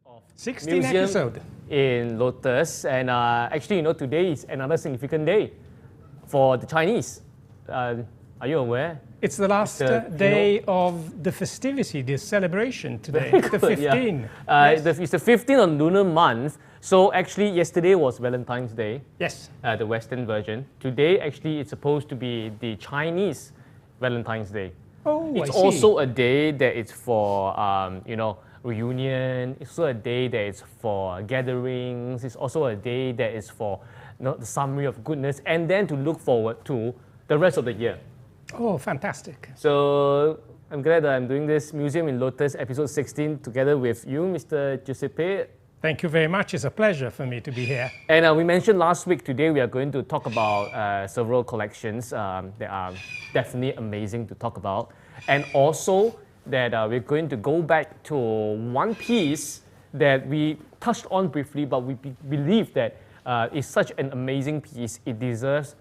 Of 16 museum episode in Lotus, and actually, today is another significant day for the Chinese. Are you aware? It's the last day of the festivity, the celebration today, the 15. Yeah. It's the 15th of lunar month. So actually, yesterday was Valentine's Day. Yes. The Western version. Today, actually, it's supposed to be the Chinese Valentine's Day. Oh, it's I see. also a day that is for reunion. It's also a day that is for gatherings. It's also a day that is for the summary of goodness, and then to look forward to the rest of the year. Oh, fantastic. So I'm glad that I'm doing this Museum in Lotus episode 16 together with you, Mr. Giuseppe. Thank you very much. It's a pleasure for me to be here. And we mentioned last week, today we are going to talk about several collections that are definitely amazing to talk about. And also that we're going to go back to one piece that we touched on briefly, but we believe that it's such an amazing piece. It deserves,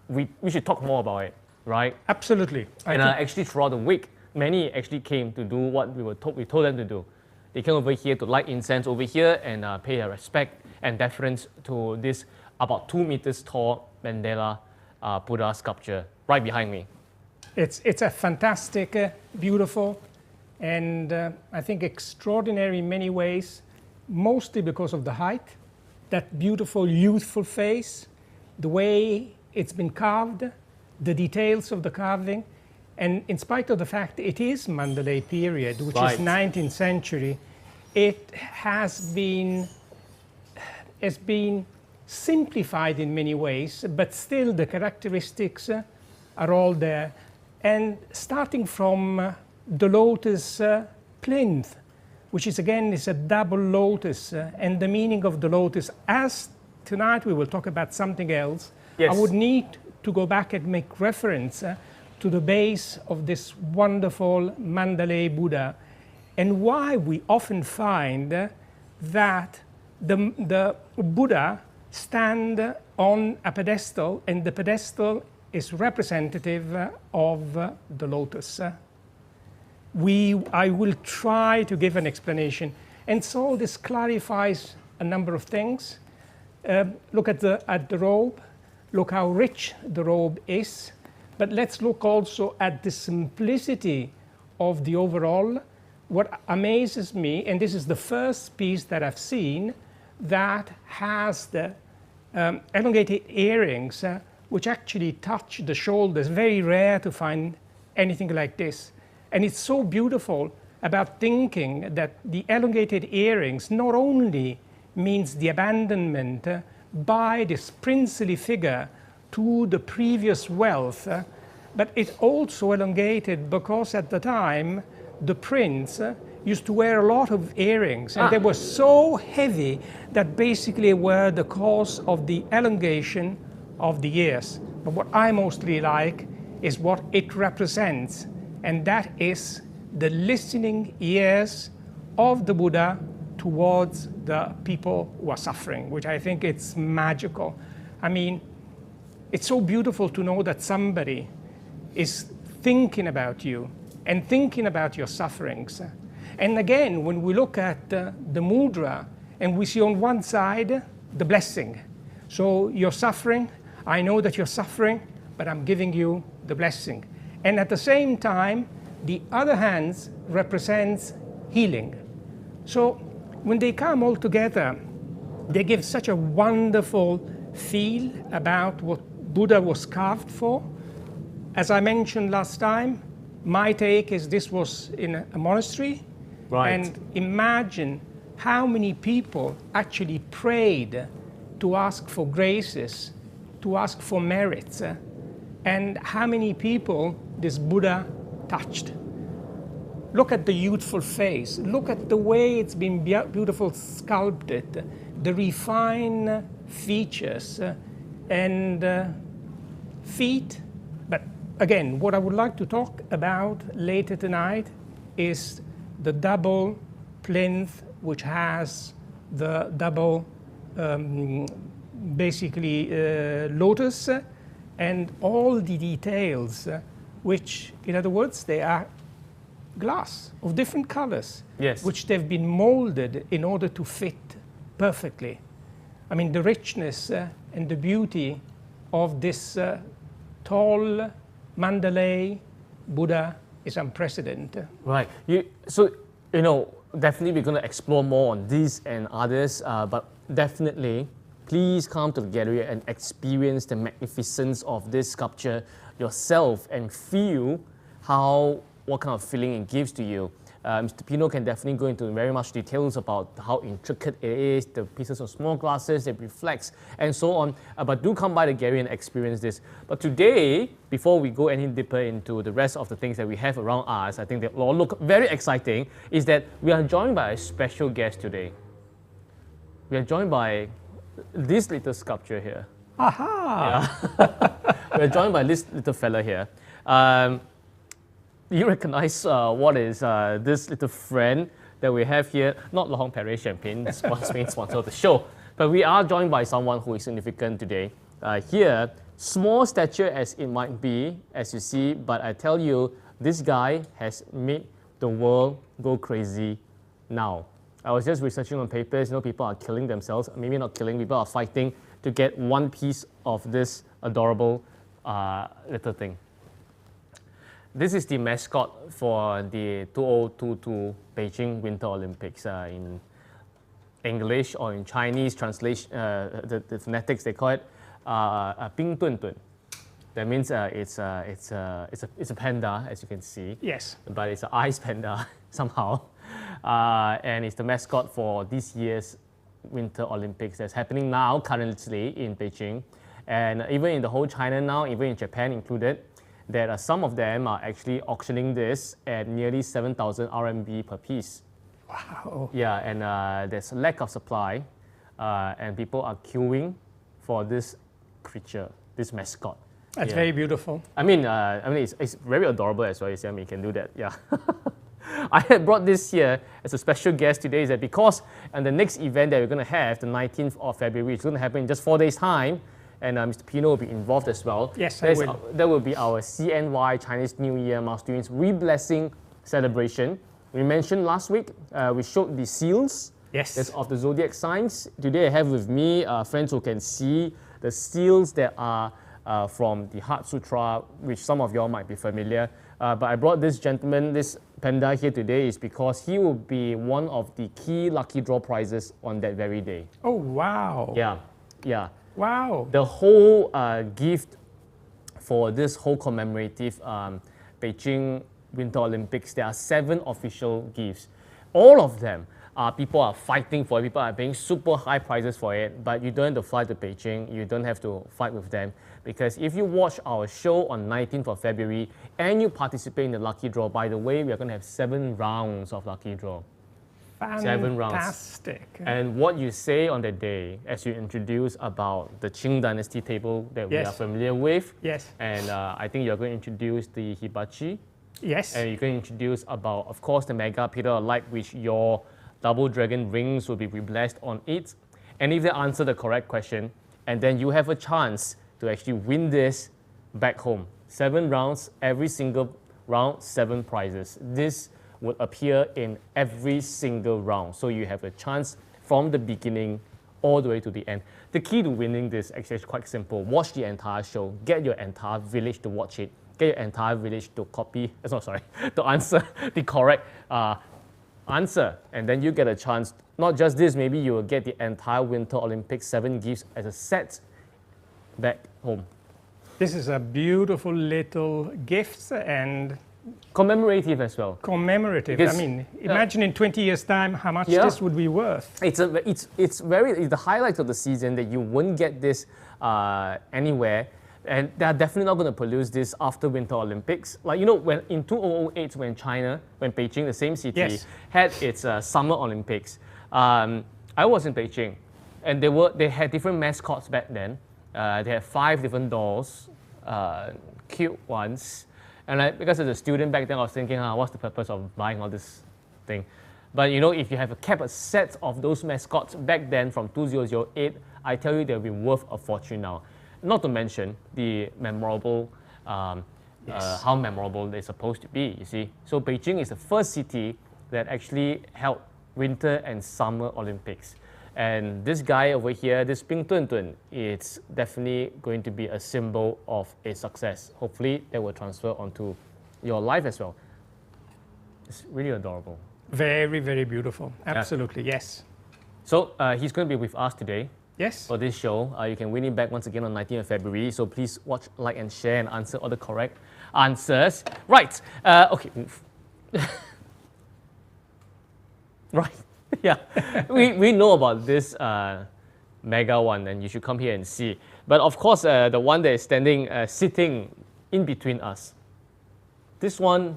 we should talk more about it, right? Absolutely. And actually throughout the week, many actually came to do what we told them to do. They came over here to light incense over here and pay their respect and deference to this about 2 meters tall Mandela Buddha sculpture right behind me. It's a fantastic, beautiful, and I think extraordinary in many ways, mostly because of the height, that beautiful, youthful face, the way it's been carved, the details of the carving, and in spite of the fact it is Mandalay period, which is 19th century, it has been simplified in many ways, but still the characteristics are all there. And starting from the lotus plinth, which is again is a double lotus, and the meaning of the lotus, as tonight we will talk about something else, I would need to go back and make reference to the base of this wonderful Mandalay Buddha, and why we often find that the Buddha stand on a pedestal, and the pedestal is representative of the lotus. I will try to give an explanation. And so this clarifies a number of things. Look at the robe. Look how rich the robe is. But let's look also at the simplicity of the overall. What amazes me, and this is the first piece that I've seen that has the elongated earrings which actually touch the shoulders. Very rare to find anything like this. And it's so beautiful about thinking that the elongated earrings not only means the abandonment by this princely figure to the previous wealth, but it's also elongated because at the time the prince used to wear a lot of earrings, and they were so heavy that basically were the cause of the elongation of the ears. But what I mostly like is what it represents, and that is the listening ears of the Buddha towards the people who are suffering, which I think it's magical. I mean, it's so beautiful to know that somebody is thinking about you and thinking about your sufferings. And again, when we look at the mudra, and we see on one side the blessing. So you're suffering, I know that you're suffering, but I'm giving you the blessing. And at the same time, the other hand represents healing. So when they come all together, they give such a wonderful feel about what Buddha was carved for. As I mentioned last time, my take is this was in a monastery. Right. And imagine how many people actually prayed to ask for graces, to ask for merits, and how many people this Buddha touched. Look at the youthful face. Look at the way it's been beautiful sculpted, the refined features and feet. But again, what I would like to talk about later tonight is the double plinth, which has the double lotus and all the details, which, in other words, they are glass of different colors, which they've been molded in order to fit perfectly. I mean, the richness and the beauty of this tall Mandalay Buddha is unprecedented. Right. So, definitely we're going to explore more on these and others, but definitely please come to the gallery and experience the magnificence of this sculpture yourself and feel what kind of feeling it gives to you. Mr. Pino can definitely go into very much details about how intricate it is, the pieces of small glasses, it reflects, and so on. But do come by the gallery and experience this. But today, before we go any deeper into the rest of the things that we have around us, I think they all look very exciting, is that we are joined by a special guest today. We are joined by this little sculpture here. Aha! Yeah. We're joined by this little fella here. You recognize what is this little friend that we have here? Not laurent-perrier champagne, main sponsor of the show, but we are joined by someone who is significant today. Here, small stature as it might be, as you see, but I tell you, this guy has made the world go crazy now. I was just researching on papers, people are killing themselves, maybe not killing, people are fighting to get one piece of this adorable little thing. This is the mascot for the 2022 Beijing Winter Olympics. In English or in Chinese translation, the phonetics they call it Ping Dun Dun. That means it's a panda, as you can see. Yes. But it's an ice panda somehow, and it's the mascot for this year's Winter Olympics that's happening now currently in Beijing, and even in the whole China now, even in Japan included. That some of them are actually auctioning this at nearly 7,000 RMB per piece. Wow. Yeah, and there's a lack of supply, and people are queuing for this creature, this mascot. That's very beautiful. I mean, it's very adorable as well. You see, I mean, you can do that. Yeah. I had brought this here as a special guest today. Is that because the next event that we're going to have, the 19th of February, it's going to happen in just 4 days' time. And Mr. Pino will be involved as well. Yes, I will. That will be our CNY Chinese New Year Students Re-Blessing celebration. We mentioned last week, we showed the seals. Yes. That's of the zodiac signs. Today I have with me friends who can see the seals that are from the Heart Sutra, which some of y'all might be familiar. But I brought this gentleman, this panda here today is because he will be one of the key lucky draw prizes on that very day. Oh, wow. Yeah, yeah. Wow. The whole gift for this whole commemorative Beijing Winter Olympics, there are 7 official gifts. All of them, people are fighting for it, people are paying super high prices for it, but you don't have to fly to Beijing, you don't have to fight with them. Because if you watch our show on 19th of February and you participate in the lucky draw, by the way, we are going to have 7 rounds of lucky draw. Fantastic. 7 rounds. And what you say on the day, as you introduce about the Qing Dynasty table that we are familiar with, and I think you're going to introduce the hibachi, and you're going to introduce about, of course, the mega pillar of light, which your double dragon rings will be blessed on it. And if they answer the correct question, and then you have a chance to actually win this back home. 7 rounds, every single round, 7 prizes. This would appear in every single round. So you have a chance from the beginning all the way to the end. The key to winning this actually is quite simple. Watch the entire show. Get your entire village to watch it. Get your entire village to to answer the correct answer. And then you get a chance, not just this, maybe you will get the entire Winter Olympics 7 gifts as a set back home. This is a beautiful little gift and commemorative as well. Commemorative. Because, I mean, imagine in 20 years' time how much this would be worth. It's the highlight of the season that you wouldn't get this anywhere, and they are definitely not going to produce this after Winter Olympics. Like, you know, when in 2008, when Beijing, the same city, had its Summer Olympics, I was in Beijing, and they had different mascots back then. They had 5 different dolls, cute ones. And because as a student back then, I was thinking, what's the purpose of buying all this thing? But you know, if you have kept a set of those mascots back then from 2008, I tell you they'll be worth a fortune now. Not to mention the memorable, how memorable they're supposed to be, you see. So Beijing is the first city that actually held Winter and Summer Olympics. And this guy over here, this Ping Dun Dun, it's definitely going to be a symbol of a success. Hopefully that will transfer onto your life as well. It's really adorable. Very, very beautiful. Absolutely, yes. So he's going to be with us today. Yes. For this show. You can win it back once again on 19th of February. So please watch, like, and share and answer all the correct answers. Right. Okay. Right. Yeah, we know about this mega one, and you should come here and see. But of course, the one that is standing, sitting in between us, this one.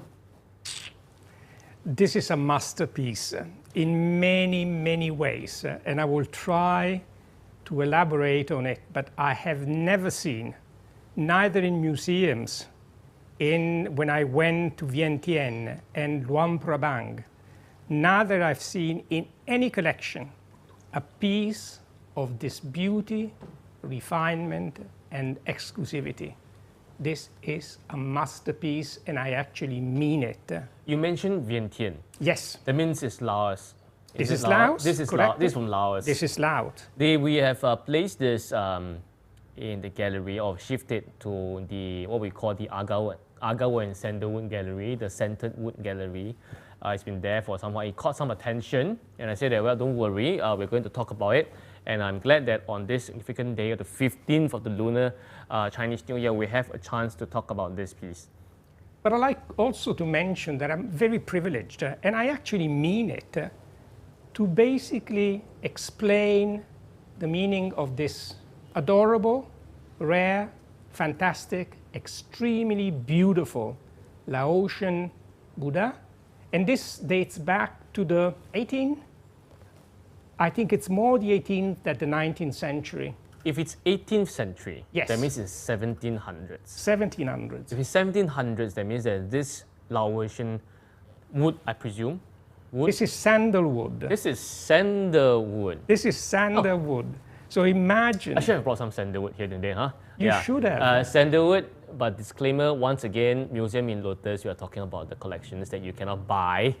This is a masterpiece in many, many ways, and I will try to elaborate on it, but I have never seen, neither in museums, when I went to Vientiane and Luang Prabang, neither I've seen in any collection a piece of this beauty, refinement, and exclusivity. This is a masterpiece, and I actually mean it. You mentioned Vientiane. Yes. That means it's Laos. This is Laos? This is correct? This is from Laos. This is Laos. We have placed this in the gallery, or shifted to the what we call the agave and sandalwood gallery, the scented wood gallery. It's been there for some while. It caught some attention, and I said that, well, don't worry, we're going to talk about it. And I'm glad that on this significant day, the 15th of the lunar Chinese New Year, we have a chance to talk about this piece. But I'd like also to mention that I'm very privileged, and I actually mean it, to basically explain the meaning of this adorable, rare, fantastic, extremely beautiful Laotian Buddha. And this dates back to the 18th, I think it's more the 18th than the 19th century. If it's 18th century, yes, that means it's 1700s. 1700s. If it's 1700s, that means that this Laotian wood, I presume, wood? This is sandalwood. This is sandalwood. This is sandalwood. Oh. So imagine. I should have brought some sandalwood here today, huh? You should have. Sandalwood, but disclaimer, once again, museum in Lotus, we are talking about the collections that you cannot buy,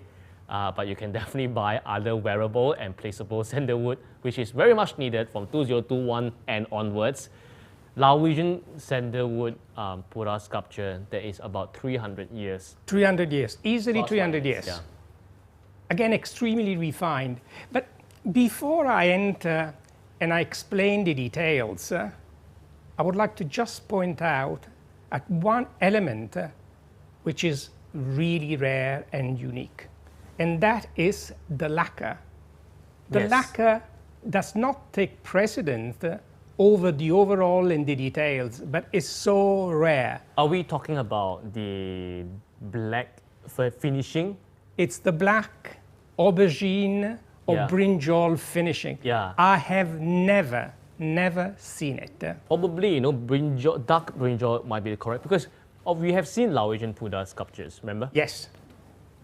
but you can definitely buy other wearable and placeable sandalwood, which is very much needed from 2021 and onwards. Laotian sandalwood Buddha sculpture that is about 300 years. 300 years, easily 300 years. Yeah. Again, extremely refined. But before I enter and I explain the details, I would like to just point out at one element which is really rare and unique. And that is the lacquer. The lacquer does not take precedence over the overall and the details, but is so rare. Are we talking about the black finishing? It's the black aubergine or brinjal finishing. Yeah. I have never seen it. Probably, brinjal, dark brinjal might be correct, because we have seen Laotian Buddha sculptures, remember? Yes.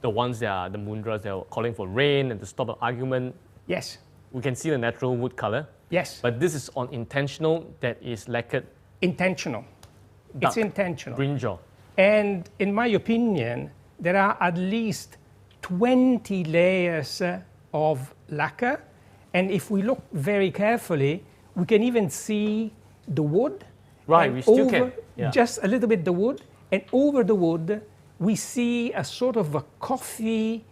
The ones that are the mudras, they're calling for rain and to stop an argument. Yes. We can see the natural wood color. Yes. But this is on intentional, that is lacquered. Intentional. It's intentional. Brinjal. And in my opinion, there are at least 20 layers of lacquer. And if we look very carefully, we can even see the wood. Right, we still can. Yeah. Just a little bit the wood. And over the wood, we see a sort of a coffee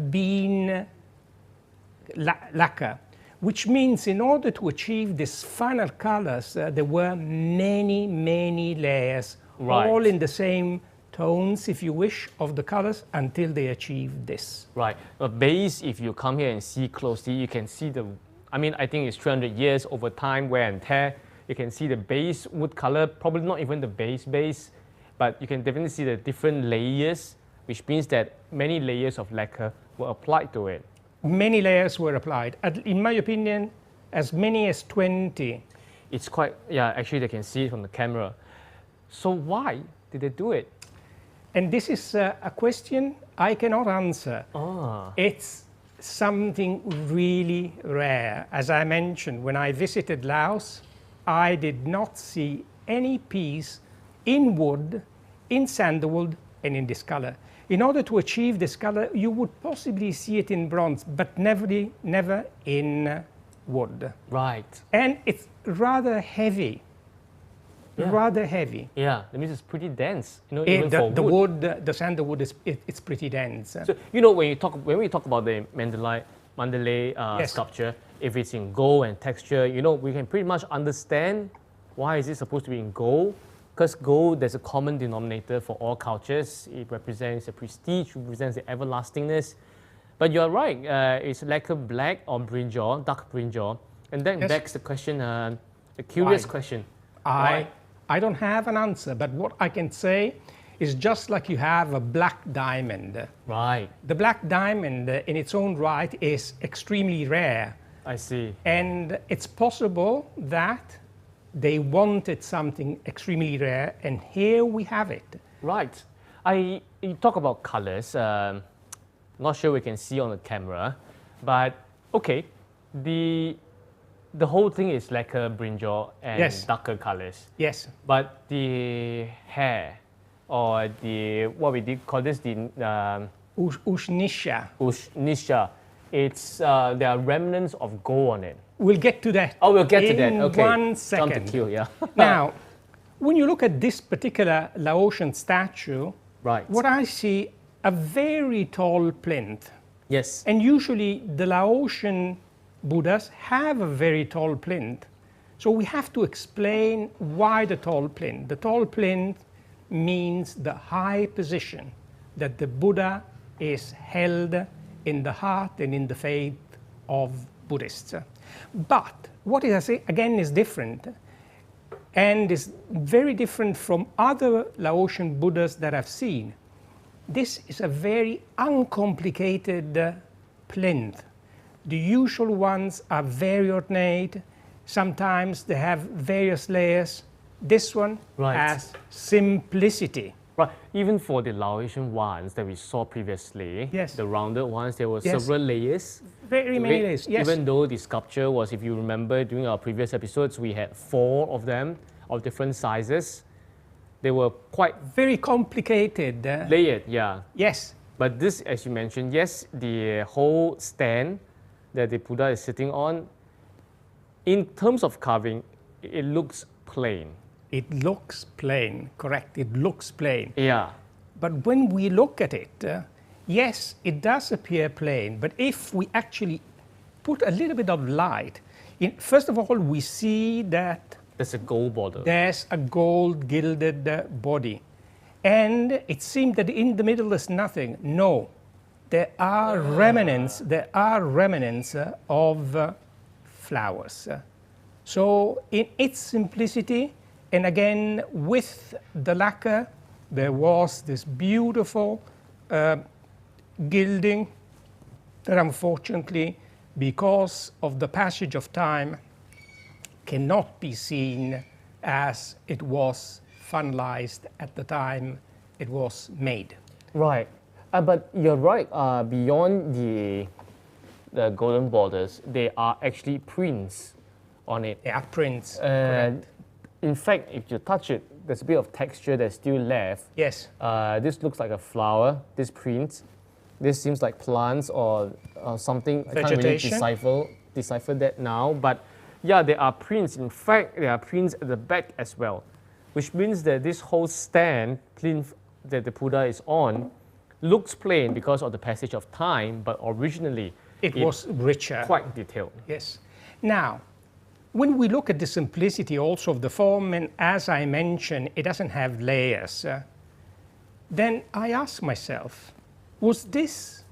bean lacquer, which means in order to achieve these final colors, there were many layers, all in the same tones, if you wish, of the colors until they achieved this. Right. But base, if you come here and see closely, you can see I think it's 300 years over time, wear and tear. You can see the base wood color, probably not even the base, but you can definitely see the different layers, which means that many layers of lacquer were applied to it. Many layers were applied. In my opinion, as many as 20. It's quite, actually they can see it from the camera. So why did they do it? And this is a question I cannot answer. It's something really rare. As I mentioned, when I visited Laos, I did not see any piece in wood, in sandalwood, and in this color. In order to achieve this color, you would possibly see it in bronze, but never in wood. Right. And it's rather heavy. Rather heavy. Yeah, that means it's pretty dense. Even for the wood, the sandalwood it's pretty dense. So when we talk about the Mandalay sculpture, if it's in gold and texture, we can pretty much understand why is it supposed to be in gold. Because gold, there's a common denominator for all cultures. It represents the prestige, represents the everlastingness. But you're right, it's like a black or brinjal, dark brinjal. And that begs the question, a curious question. I don't have an answer, but what I can say is just like you have a black diamond. Right. The black diamond in its own right is extremely rare. I see. And it's possible that they wanted something extremely rare, and here we have it. Right. You talk about colors. Not sure we can see on the camera, but okay, the whole thing is like a brinjal and darker colors. Yes. But the hair, or what we did call this, the Ushnisha. Ushnisha. It's there are remnants of gold on it. We'll get to that. Oh, we'll get to that. in Okay. 1 second. Jump the queue, yeah. Now, when you look at this particular Laotian statue, Right. what I see, a very tall plinth. Yes. And usually the Laotian Buddhas have a very tall plinth. So we have to explain why the tall plinth. The tall plinth means the high position that the Buddha is held in the heart and in the faith of Buddhists. But what is, again, is different and is very different from other Laotian Buddhas that I've seen. This is a very uncomplicated plinth. The usual ones are very ornate. Sometimes they have various layers. This one has simplicity. Right. Even for the Laotian ones that we saw previously, Yes. the rounded ones, there were Yes. several layers. Very many layers, yes. Even though the sculpture was, if you remember, during our previous episodes, we had 4 of them of different sizes. They were quite Very complicated. layered, yeah. Yes. But this, as you mentioned, yes, the whole stand that the Buddha is sitting on, in terms of carving, it looks plain. It looks plain, correct. It looks plain. Yeah. But when we look at it, yes, it does appear plain. But if we actually put a little bit of light, first of all, we see that There's a gold border. there's a gold gilded body. And it seemed that in the middle there's nothing. No, there are remnants of flowers. So in its simplicity, and again with the lacquer, there was this beautiful gilding that unfortunately, because of the passage of time, cannot be seen as it was finalized at the time it was made. Right. But you're right. Beyond the golden borders, there are actually prints on it. They are prints. Correct. In fact, if you touch it, there's a bit of texture that's still left. Yes. This looks like a flower, this print. This seems like plants or something. I can't really Vegetation. decipher that now. But yeah, there are prints. In fact, there are prints at the back as well, which means that this whole stand plinth that the Buddha is on looks plain because of the passage of time, but originally It was richer. quite detailed. Yes. Now, when we look at the simplicity also of the form, and as I mentioned, it doesn't have layers, then I ask myself, was this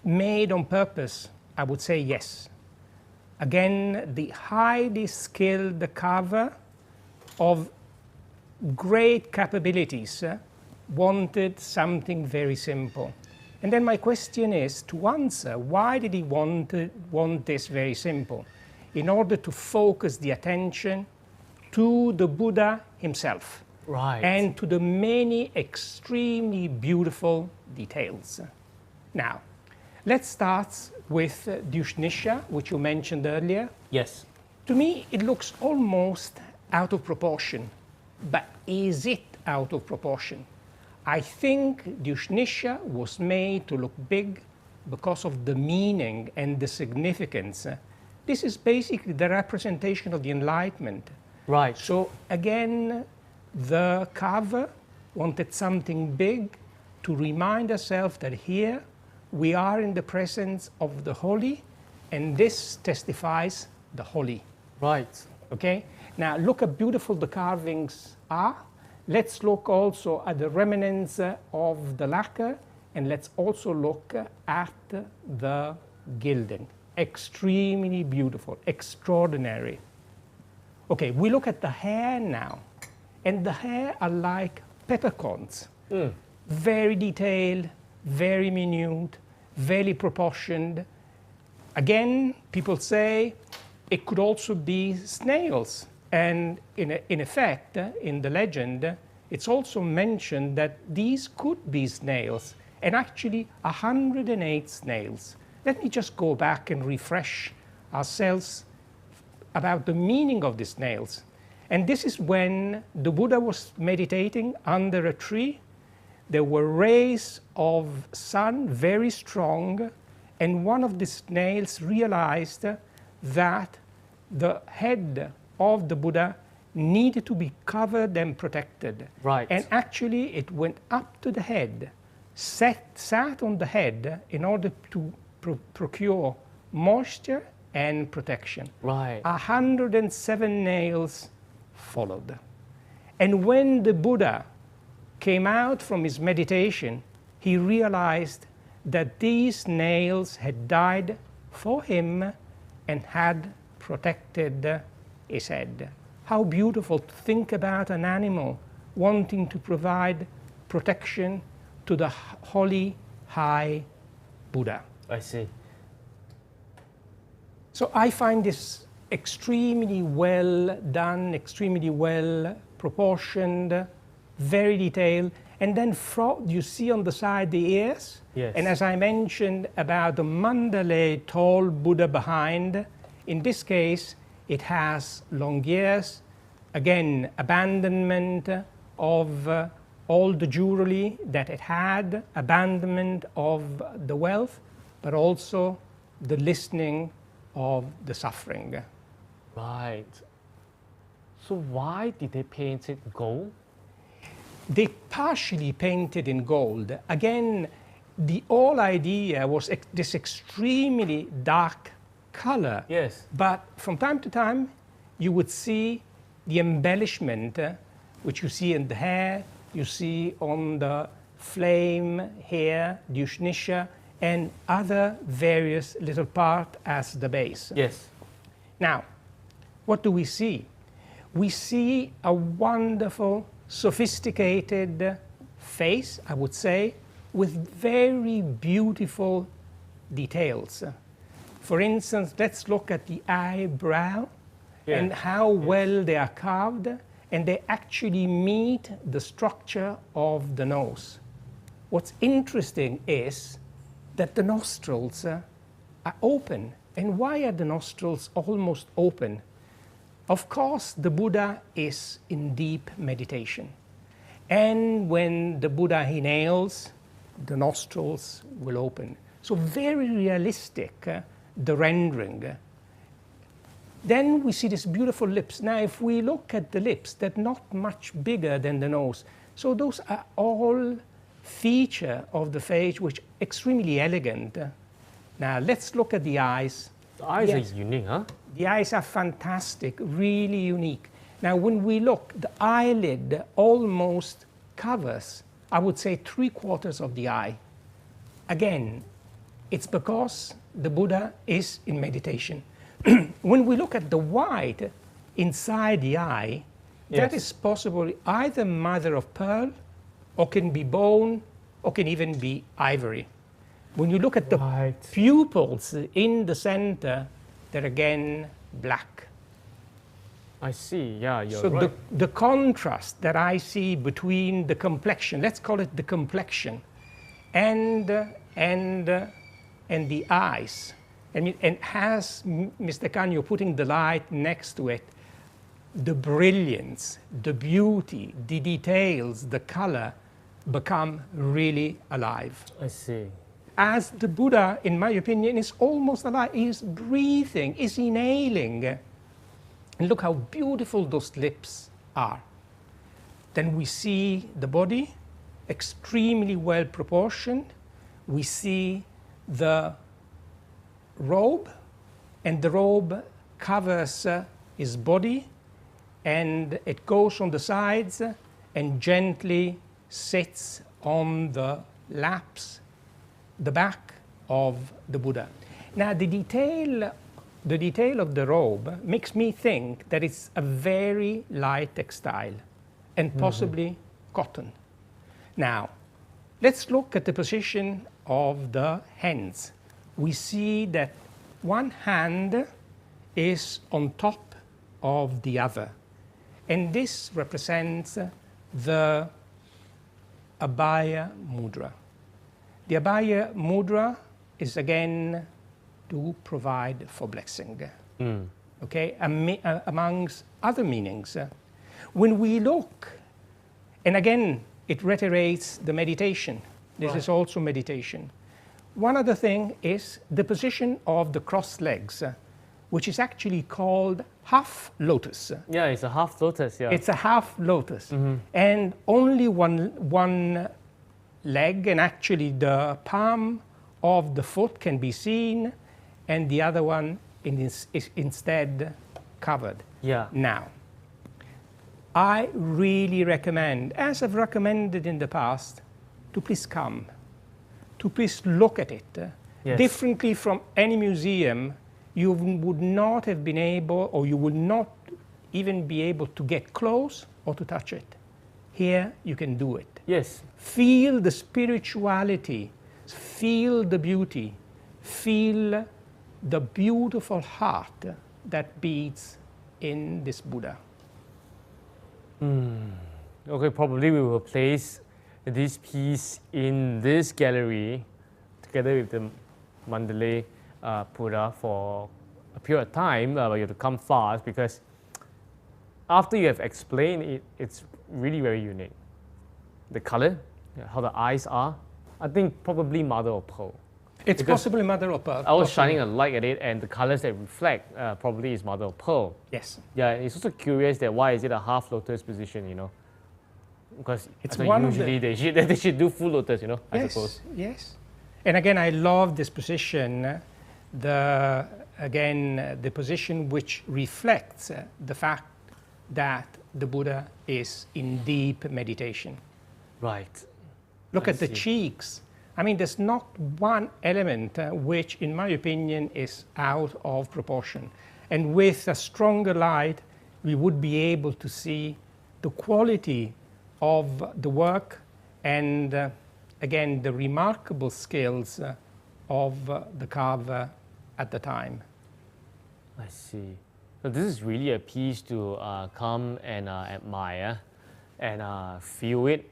made on purpose? I would say yes. Again, the highly skilled carver of great capabilities wanted something very simple. And then my question is to answer, why did he want this very simple? In order to focus the attention to the Buddha himself. Right. And to the many extremely beautiful details. Now, let's start with Dushnisha, which you mentioned earlier. Yes. To me, it looks almost out of proportion. But is it out of proportion? I think Dushnisha was made to look big because of the meaning and the significance. This is basically the representation of the Enlightenment. Right. So again, the carver wanted something big to remind ourselves that here we are in the presence of the holy, and this testifies the holy. Right. Okay? Now look how beautiful the carvings are. Let's look also at the remnants of the lacquer, and let's also look at the gilding. Extremely beautiful, extraordinary. Okay, we look at the hair now, and the hair are like peppercorns. Very detailed, very minute, very proportioned. Again, people say it could also be snails. And in effect, in the legend, it's also mentioned that these could be snails, and actually 108 snails. Let me just go back and refresh ourselves about the meaning of the snails. And this is when the Buddha was meditating under a tree. There were rays of sun, very strong, and one of the snails realized that the head of the Buddha needed to be covered and protected. Right. And actually it went up to the head, sat on the head in order to procure moisture and protection. Right. 107 nails followed. And when the Buddha came out from his meditation, he realized that these nails had died for him and had protected his head. How beautiful to think about an animal wanting to provide protection to the holy, high Buddha. I see. So I find this extremely well done, extremely well proportioned, very detailed. And then you see on the side the ears. Yes. And as I mentioned about the Mandalay tall Buddha behind, in this case, it has long ears. Again, abandonment of all the jewelry that it had, abandonment of the wealth, but also the listening of the suffering. Right. So why did they paint it gold? They partially painted in gold. Again, the whole idea was this extremely dark color. Yes. But from time to time, you would see the embellishment, which you see in the hair, you see on the flame here, the Ushnisha, and other various little parts as the base. Yes. Now, what do we see? We see a wonderful, sophisticated face, I would say, with very beautiful details. For instance, let's look at the eyebrow and how well they are carved, and they actually meet the structure of the nose. What's interesting is that the nostrils are open. And why are the nostrils almost open? Of course, the Buddha is in deep meditation. And when the Buddha inhales, the nostrils will open. So very realistic, the rendering. Then we see these beautiful lips. Now, if we look at the lips, they're not much bigger than the nose. So those are all features of the face which are extremely elegant. Now, let's look at the eyes. The eyes are unique, huh? The eyes are fantastic, really unique. Now, when we look, the eyelid almost covers, I would say, 3/4 of the eye. Again, it's because the Buddha is in meditation. When we look at the white inside the eye, that is possibly either mother of pearl, or can be bone, or can even be ivory. When you look at the pupils in the center, they're again black. I see, yeah, you're so right. the contrast that I see between the complexion, let's call it the complexion, and the eyes, and as Mr. Khan, you're putting the light next to it, the brilliance, the beauty, the details, the color become really alive. I see. As the Buddha, in my opinion, is almost alive. He is breathing, is inhaling. And look how beautiful those lips are. Then we see the body, extremely well proportioned. We see the robe, and the robe covers his body, and it goes on the sides and gently sits on the laps, the back of the Buddha. Now, the detail of the robe makes me think that it's a very light textile and possibly cotton. Now, let's look at the position of the hands. We see that one hand is on top of the other, and this represents the Abhaya Mudra. The Abhaya Mudra is again to provide for blessing, okay, amongst other meanings. When we look, and again, it reiterates the meditation. This is also meditation. One other thing is the position of the crossed legs. which is actually called half lotus. Yeah, it's a half lotus, yeah. It's a half lotus. And only one leg, and actually the palm of the foot can be seen, and the other one is instead covered. Yeah. Now, I really recommend, as I've recommended in the past, to please come, to please look at it. Yes. Differently from any museum, you would not have been able, or you would not even be able to get close or to touch it. Here, you can do it. Yes. Feel the spirituality, feel the beauty, feel the beautiful heart that beats in this Buddha. Okay, probably we will place this piece in this gallery together with the Mandalay Buddha for a period of time, but you have to come fast because after you have explained it, it's really very unique. The color, how the eyes are, I think probably mother of pearl. It's Because possibly mother of pearl. I was possibly. shining a light at it, and the colors that reflect probably is mother of pearl. Yes. Yeah, it's also curious that why is it a half lotus position, you know? Because It's I thought one of the- usually they should do full lotus, you know, I Yes, suppose. yes. And again, I love this position, the position which reflects the fact that the Buddha is in deep meditation. Right. Look I at the see. cheeks. I mean, there's not one element which, in my opinion, is out of proportion. And with a stronger light, we would be able to see the quality of the work and, again, the remarkable skills of the carver at the time. I see. So this is really a piece to come and admire and feel it,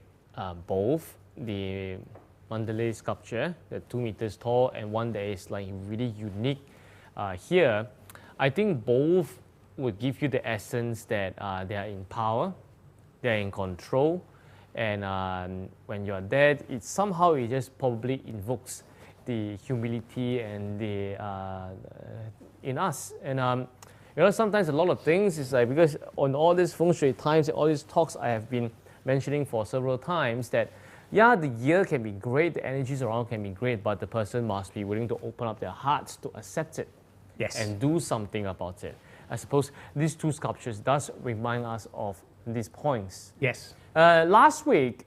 both the Mandalay sculpture, the 2 meters tall, and one that is like really unique here. I think both would give you the essence that they are in power, they are in control, and when you're there, it somehow it just probably invokes the humility and the in us. And you know, sometimes a lot of things is like, because on all these feng shui times, all these talks I have been mentioning for several times, that yeah, the year can be great, the energies around can be great, but the person must be willing to open up their hearts to accept it. Yes. And do something about it. I suppose these two sculptures does remind us of these points. Yes. Last week,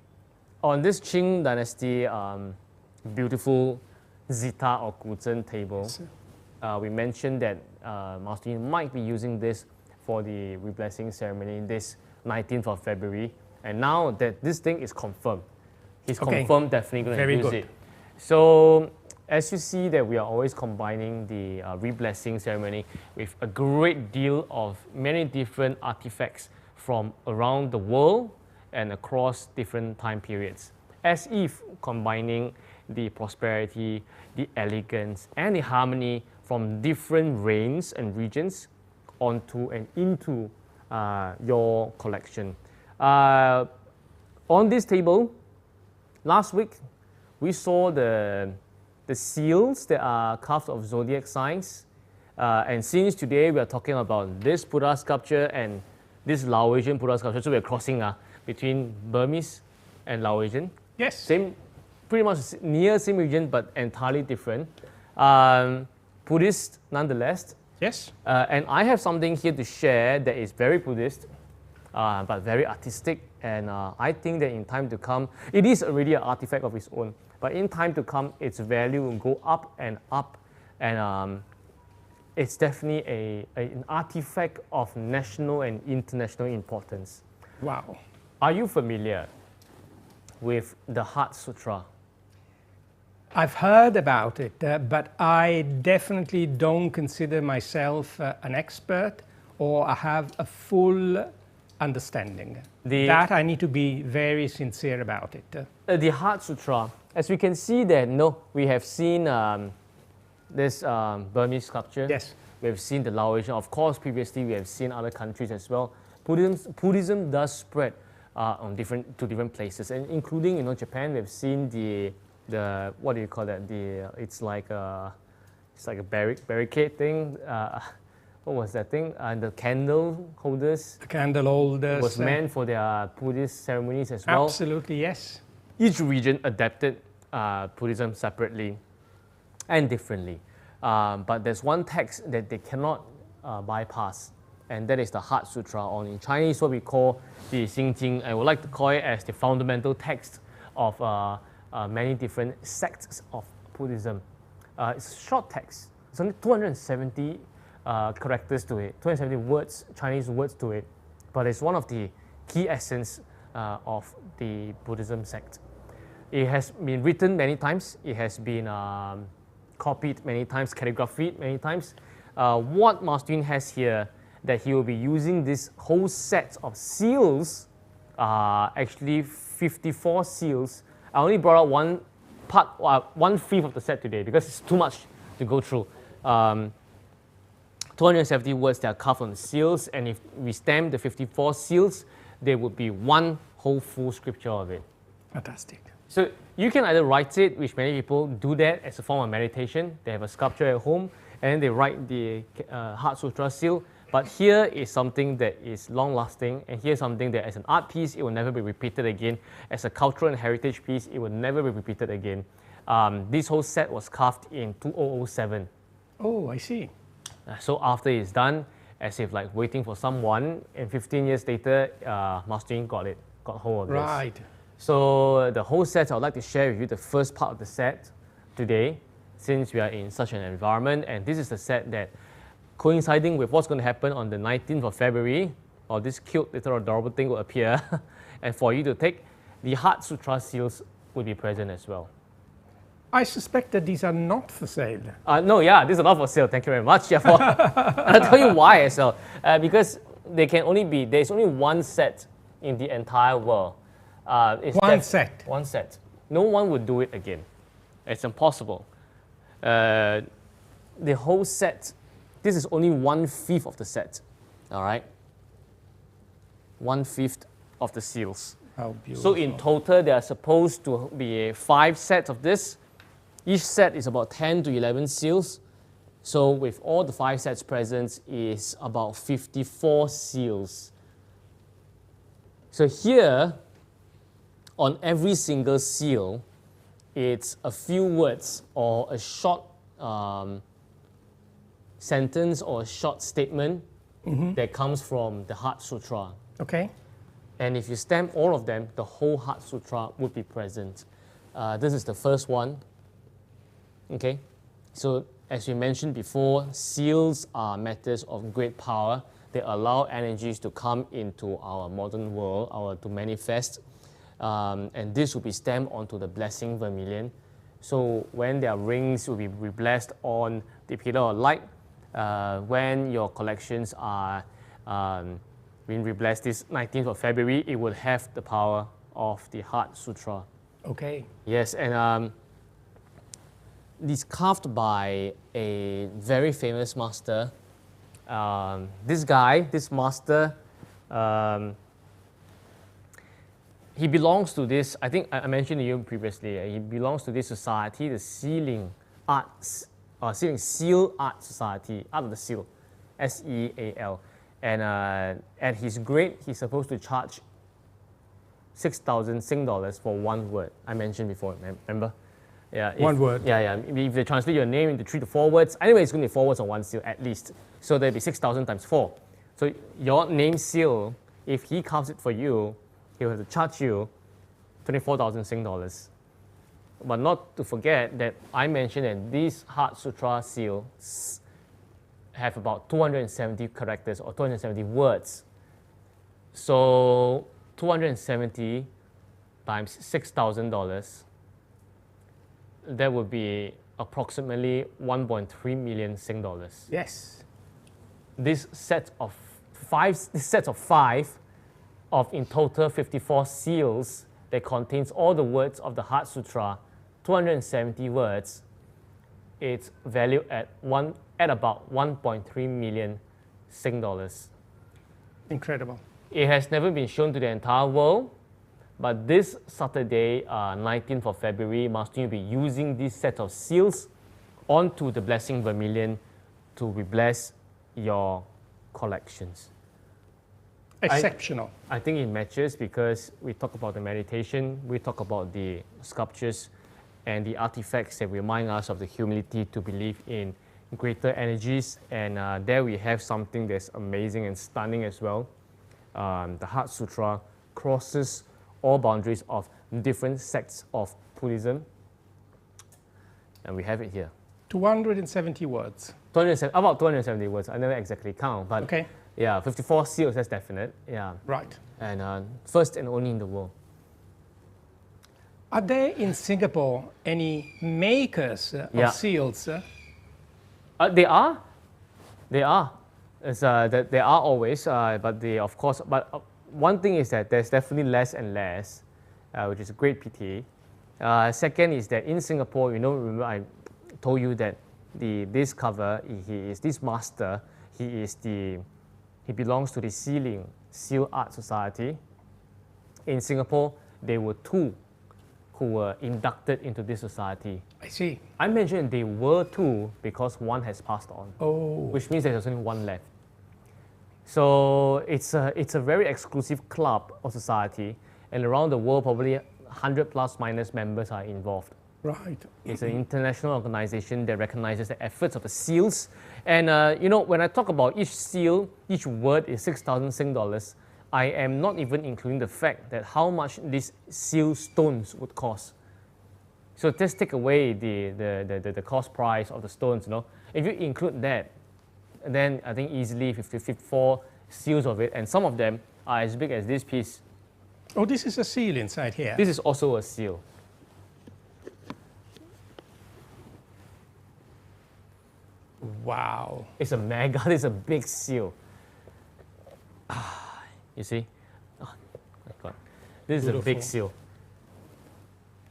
on this Qing Dynasty beautiful Zita or Guzhen table, we mentioned that Master Yin might be using this for the reblessing ceremony this 19th of February. And now that this thing is confirmed, he's confirmed definitely going to use it. So as you see that we are always combining the reblessing ceremony with a great deal of many different artifacts from around the world and across different time periods, as if combining the prosperity, the elegance, and the harmony from different reigns and regions onto and into your collection. On this table, last week, we saw the seals that are carved of zodiac signs. And since today we are talking about this Buddha sculpture and this Laotian Buddha sculpture, so we're crossing between Burmese and Laotian. Yes. Same, pretty much near same region, but entirely different. Buddhist nonetheless. Yes. And I have something here to share that is very Buddhist, but very artistic. And I think that in time to come, it is already an artifact of its own. But in time to come, its value will go up, and it's definitely an artifact of national and international importance. Wow. Are you familiar with the Heart Sutra? I've heard about it, but I definitely don't consider myself an expert, or I have a full understanding. That I need to be very sincere about it. The Heart Sutra, as we can see that, we have seen this Burmese sculpture. Yes. We have seen the Laotian. Of course, previously we have seen other countries as well. Buddhism does spread to different places, and including Japan. We have seen the what do you call that? It's like a barricade thing. what was that thing? The candle holders. The candle holders. Was meant for their Buddhist ceremonies as well. Absolutely, yes. Each region adapted Buddhism separately and differently. But there's one text that they cannot bypass, and that is the Heart Sutra, or in Chinese what we call the Xing Jing. I would like to call it as the fundamental text of many different sects of Buddhism. It's a short text. It's only 270 characters to it, 270 words, Chinese words to it, but it's one of the key essence of the Buddhism sect. It has been written many times. It has been copied many times, calligraphed many times. What Master Yin has here, that he will be using this whole set of seals, actually 54 seals. I only brought out one part, 1/5 of the set today because it's too much to go through. 270 words that are carved on the seals, and if we stamp the 54 seals, there would be one whole full scripture of it. Fantastic. So you can either write it, which many people do that as a form of meditation. They have a sculpture at home, and then they write the Heart Sutra seal. But here is something that is long-lasting, and here's something that as an art piece, it will never be repeated again. As a cultural and heritage piece, it will never be repeated again. This whole set was carved in 2007. Oh, I see. So after it's done, as if like waiting for someone, and 15 years later, Master Yin got hold of this. Right. So the whole set, I would like to share with you the first part of the set today, since we are in such an environment, and this is the set that, coinciding with what's going to happen on the 19th of February, or this cute little adorable thing will appear, and for you to take, the Heart Sutra seals will be present as well. I suspect that these are not for sale. No, yeah, these are not for sale. Thank you very much. Yeah, and I'll tell you why as well. Because there's only one set in the entire world. One set. One set. No one would do it again. It's impossible. The whole set, this is only 1/5 of the set. All right? 1/5 of the seals. How beautiful. So in total, there are supposed to be 5 sets of this. Each set is about 10 to 11 seals. So with all the 5 sets present is about 54 seals. So here, on every single seal, it's a few words or a short sentence or a short statement that comes from the Heart Sutra. Okay. And if you stamp all of them, the whole Heart Sutra would be present. This is the first one. Okay, so as we mentioned before, seals are matters of great power. They allow energies to come into our modern world, to manifest. And this will be stamped onto the blessing vermilion. So when their rings will be blessed on the pillar of light, when your collections are being reblessed this 19th of February, it will have the power of the Heart Sutra. Okay. Yes, and it's carved by a very famous master. This master, he belongs to this, I think I mentioned to you previously, he belongs to this society, the Seal Art Society, Art of the Seal, SEAL. And at his grade, he's supposed to charge 6,000 Sing dollars for one word. I mentioned before, remember? Yeah, one word. Yeah. If they translate your name into 3 to 4 words, anyway, it's going to be 4 words on one seal at least. So there'll be 6,000 times 4. So your name seal, if he carves it for you, he'll have to charge you 24,000 Sing dollars. But not to forget that I mentioned that these Heart Sutra seals have about 270 characters or 270 words. So 270 times $6,000, that would be approximately 1.3 million Sing dollars. Yes. This set of 5 of in total 54 seals that contains all the words of the Heart Sutra, 270 words, it's valued at about 1.3 million Sing dollars. Incredible. It has never been shown to the entire world, but this Saturday, 19th of February, Master Yin will be using this set of seals onto the blessing vermilion to be blessed your collections? Exceptional. I think it matches because we talk about the meditation, we talk about the sculptures and the artifacts that remind us of the humility to believe in greater energies. And there we have something that's amazing and stunning as well. The Heart Sutra crosses all boundaries of different sects of Buddhism. And we have it here. 270 words. About 270 words. I never exactly count, but Okay. yeah, 54 seals, that's definite. Yeah. Right. And first and only in the world. Are there in Singapore any makers Yeah. of seals? They are. They are. They are always, but they, of course, but one thing is that there's definitely less and less, which is a great pity. Second is that in Singapore, remember I told you that this cover, this master, he belongs to the Seal Art Society. In Singapore, there were two who were inducted into this society. I see. I mentioned they were two because one has passed on, Oh. which means there's only one left. So it's a very exclusive club or society, and around the world, probably 100 plus minus members are involved. Right. It's an international organization that recognizes the efforts of the seals. And when I talk about each seal, each word is 6,000 Sing dollars. I am not even including the fact that how much these seal stones would cost. So just take away the cost price of the stones. If you include that, then I think easily 54 seals of it, and some of them are as big as this piece. Oh, this is a seal inside here. This is also a seal. Wow. It's a mega, it's a big seal. You see? Oh my God. This is a big Beautiful. seal.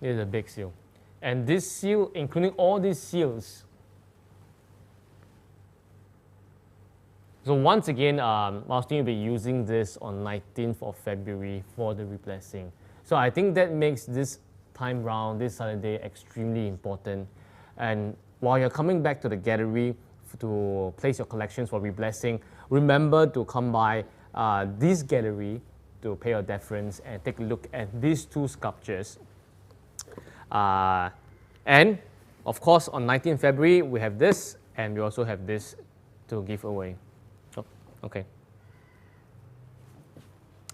This is a big seal. And this seal, including all these seals. So once again, Master will be using this on 19th of February for the reblessing. So I think that makes this time round, this Saturday, extremely important. And while you're coming back to the gallery to place your collections for reblessing, remember to come by this gallery to pay your deference and take a look at these two sculptures. And of course, on 19th February, we have this, and we also have this to give away. Oh, okay.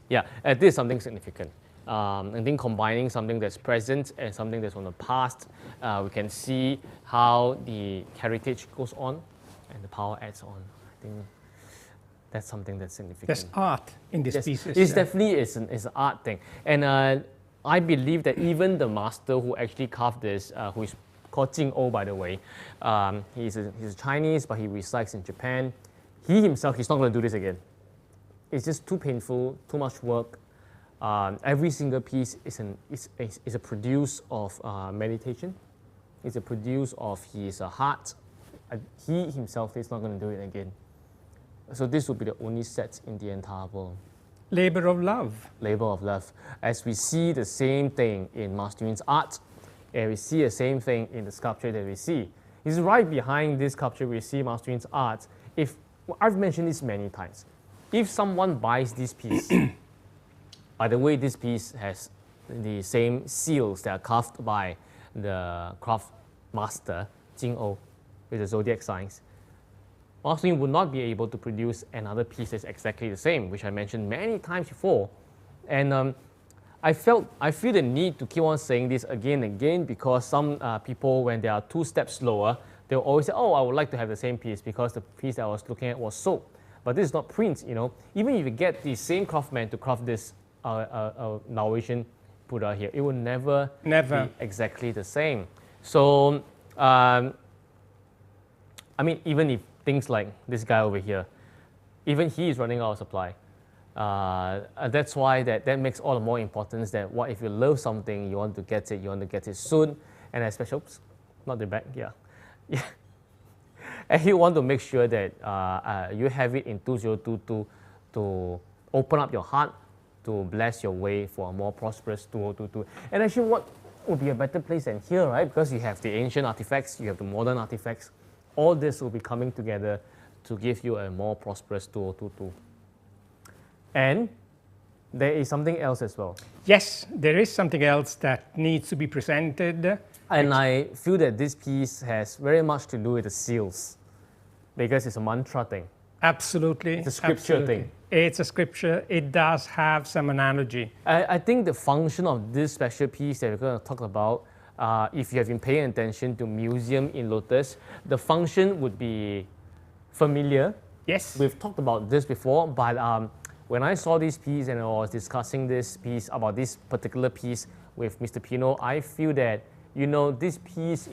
Yeah, this is something significant. I think combining something that's present and something that's from the past, we can see how the heritage goes on and the power adds on. I think that's something that's significant. There's art in these pieces. It's definitely is an art thing. And I believe that even the master who actually carved this, who is called Jing O, by the way, he's a Chinese, but he resides in Japan. He himself, he's not going to do this again. It's just too painful, too much work. Every single piece is a produce of meditation. It's a produce of his heart. He himself is not going to do it again. So this will be the only set in the entire world. Labor of love. Labor of love. As we see the same thing in Master Yun's art, and we see the same thing in the sculpture that we see. It's right behind this sculpture we see Master Yun's art. I've mentioned this many times. If someone buys this piece, by the way, this piece has the same seals that are carved by the craft master, Jing O, with the zodiac signs. Master Yun would not be able to produce another piece that's exactly the same, which I mentioned many times before. And I feel the need to keep on saying this again and again because some people, when they are 2 steps slower, they'll always say, oh, I would like to have the same piece because the piece that I was looking at was sold. But this is not print, Even if you get the same craftsman to craft this Norwegian Buddha here, it will never be exactly the same. So, even if things like this guy over here, even he is running out of supply. That's why that makes all the more importance that what if you love something, you want to get it soon, and especially, oops, not the back, yeah. And you want to make sure that you have it in 2022 to open up your heart, to bless your way for a more prosperous 2022. And actually, what would be a better place than here, right? Because you have the ancient artifacts, you have the modern artifacts. All this will be coming together to give you a more prosperous 2022. And there is something else as well. Yes, there is something else that needs to be presented. And I feel that this piece has very much to do with the seals because it's a mantra thing. Absolutely. It's a scripture thing. It's a scripture. It does have some analogy. I think the function of this special piece that we're going to talk about, if you have been paying attention to museum in Lotus, the function would be familiar. Yes. We've talked about this before, but when I saw this piece and I was discussing this piece about this particular piece with Mr. Pino, I feel that, you know, this piece,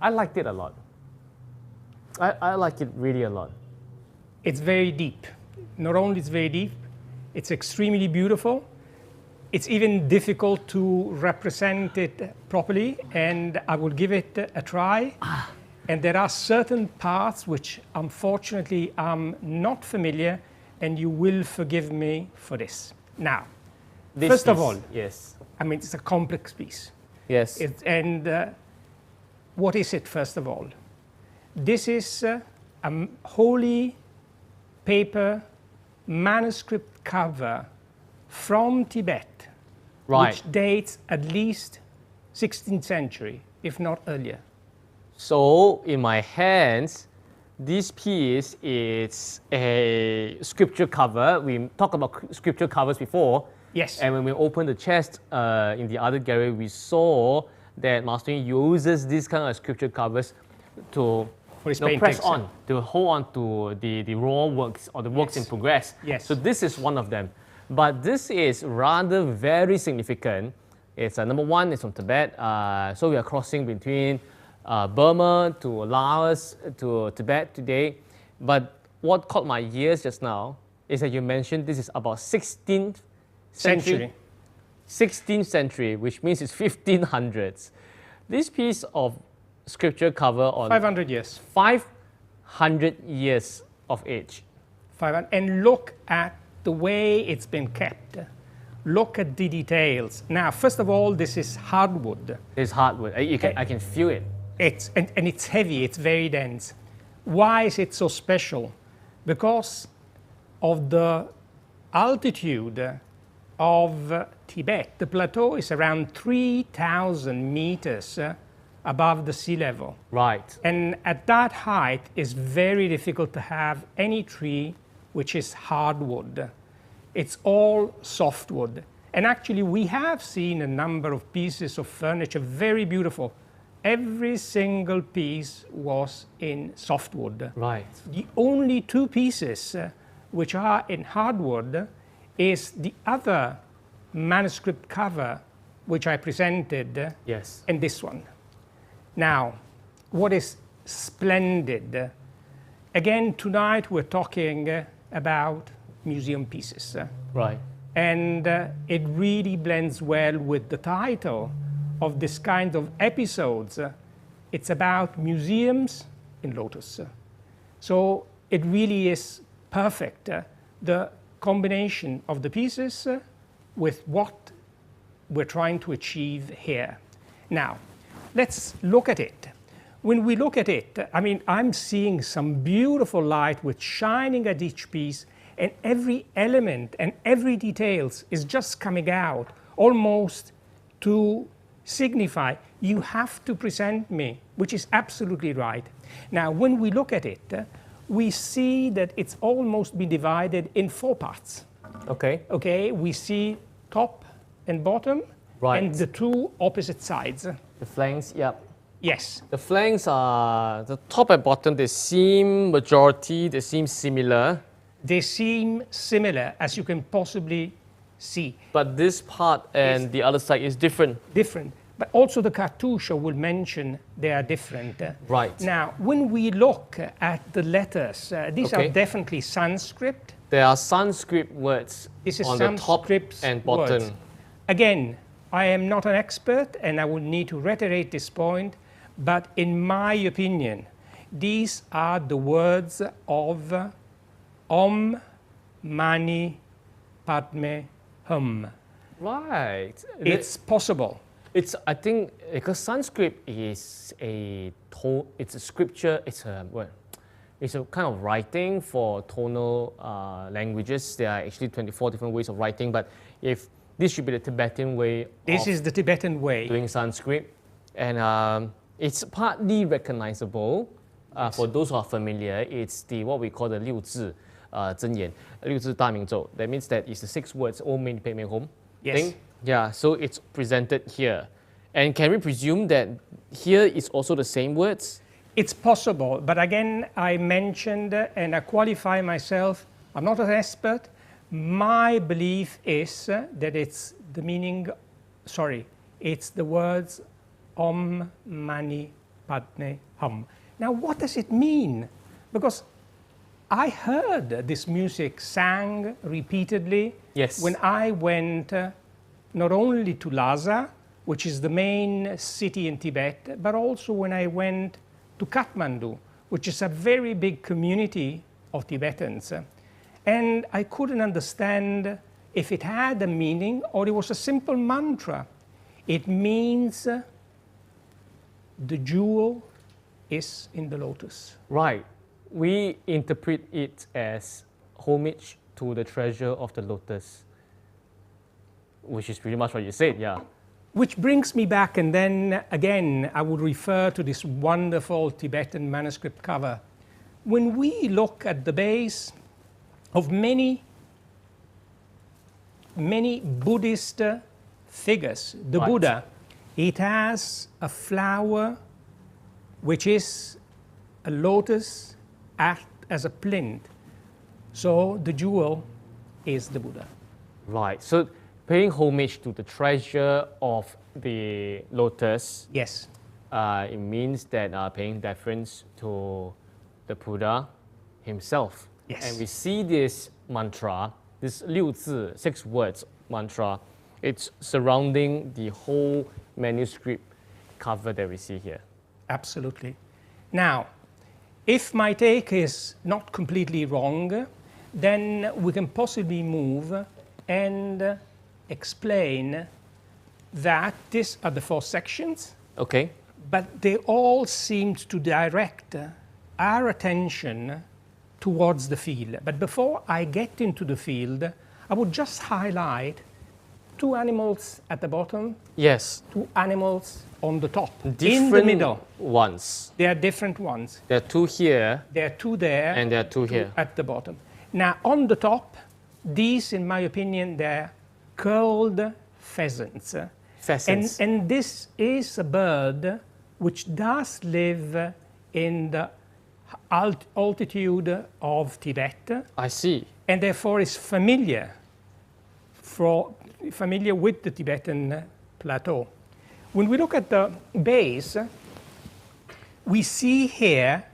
I liked it a lot. I like it really a lot. It's very deep. Not only it's very deep, it's extremely beautiful. It's even difficult to represent it properly, and I will give it a try. And there are certain parts which, unfortunately, I'm not familiar, and you will forgive me for this. Now, first of all, yes, I mean, it's a complex piece. yes, What is it, first of all? This is a holy paper manuscript cover from Tibet, right. which dates at least 16th century, if not earlier. So in my hands, this piece is a scripture cover. We talked about scripture covers before. Yes. And when we opened the chest in the other gallery, we saw that Master uses these kind of scripture covers to press on, to hold on to the raw works or the works in progress. Yes. So this is one of them. But this is rather very significant. It's number one, it's from Tibet. So we are crossing between Burma to Laos to Tibet today. But what caught my ears just now is that you mentioned this is about 16th century. 16th century, which means it's 1500s. This piece of scripture cover on 500 years. 500 years of age. 500, and look at the way it's been kept. Look at the details. Now, first of all, this is hardwood. It's hardwood. I can feel it. And it's heavy, it's very dense. Why is it so special? Because of the altitude of Tibet. The plateau is around 3,000 meters above the sea level. Right. And at that height, it's very difficult to have any tree which is hardwood. It's all softwood. And actually, we have seen a number of pieces of furniture, very beautiful. Every single piece was in softwood. Right. The only two pieces which are in hardwood is the other manuscript cover which I presented, Yes. and this one. Now, what is splendid? Again, tonight we're talking about museum pieces. Right. And it really blends well with the title of this kind of episodes. It's about museums in Lotus. So it really is perfect, the combination of the pieces with what we're trying to achieve here. Now, let's look at it. When we look at it, I mean, I'm seeing some beautiful light with shining at each piece, and every element and every details is just coming out almost to signify you have to present me, which is absolutely right. Now, when we look at it, we see that it's almost been divided in 4 parts. Okay. Okay, we see top and bottom, Right. and the 2 opposite sides. The flanks, yep. Yes, The flanks are, the top and bottom, they seem similar. they seem similar, as you can possibly see. But this part and the other side is different. Different. But also the cartouche I will mention, they are different. Right. Now, when we look at the letters, these are Okay. definitely Sanskrit. There are Sanskrit words This is on the top Sanskrit and bottom. words. Again, I am not an expert, and I will need to reiterate this point, but in my opinion, these are the words of Om Mani Padme Hum. Right. It's possible. It's, I think, because Sanskrit is it's a scripture, it's a, what? It's a kind of writing for tonal languages. There are actually 24 different ways of writing, but if this should be the Tibetan way This is the Tibetan way. doing Sanskrit, and it's partly recognizable for those who are familiar. It's the what we call the 六字真言, 六字大明咒. That means that it's the 6 words, Om Mani Padme Hum. Yes. Thing. Yeah, so it's presented here. And can we presume that here is also the same words? It's possible, but again, I mentioned and I qualify myself, I'm not an expert. My belief is that it's the meaning, it's the words Om Mani Padme Hum. Now, what does it mean? Because I heard this music sang repeatedly when I went not only to Lhasa, which is the main city in Tibet, but also when I went to Kathmandu, which is a very big community of Tibetans. And I couldn't understand if it had a meaning or it was a simple mantra. It means the jewel is in the lotus. Right. We interpret it as homage to the treasure of the lotus, which is pretty much what you said, yeah. Which brings me back, and then again, I would refer to this wonderful Tibetan manuscript cover. When we look at the base of many Buddhist figures, the Buddha, it has a flower which is a lotus act as a plinth. So the jewel is the Buddha. Right. So paying homage to the treasure of the lotus. Yes. It means that paying deference to the Buddha himself. Yes. And we see this mantra, this 六字, 6 words mantra, it's surrounding the whole manuscript cover that we see here. Absolutely. Now, if my take is not completely wrong, then we can possibly move and explain that these are the 4 sections. Okay. But they all seem to direct our attention towards the field. But before I get into the field, I would just highlight 2 animals at the bottom. Yes. 2 animals on the top. Different in the middle. ones. They are different ones. There are 2 here. There are 2 there. And there are 2 here. At the bottom. Now, on the top, these, in my opinion, they're curled pheasants. Pheasants. And this is a bird which does live in the altitude of Tibet. I see. And therefore is familiar with the Tibetan plateau. When we look at the base, we see here,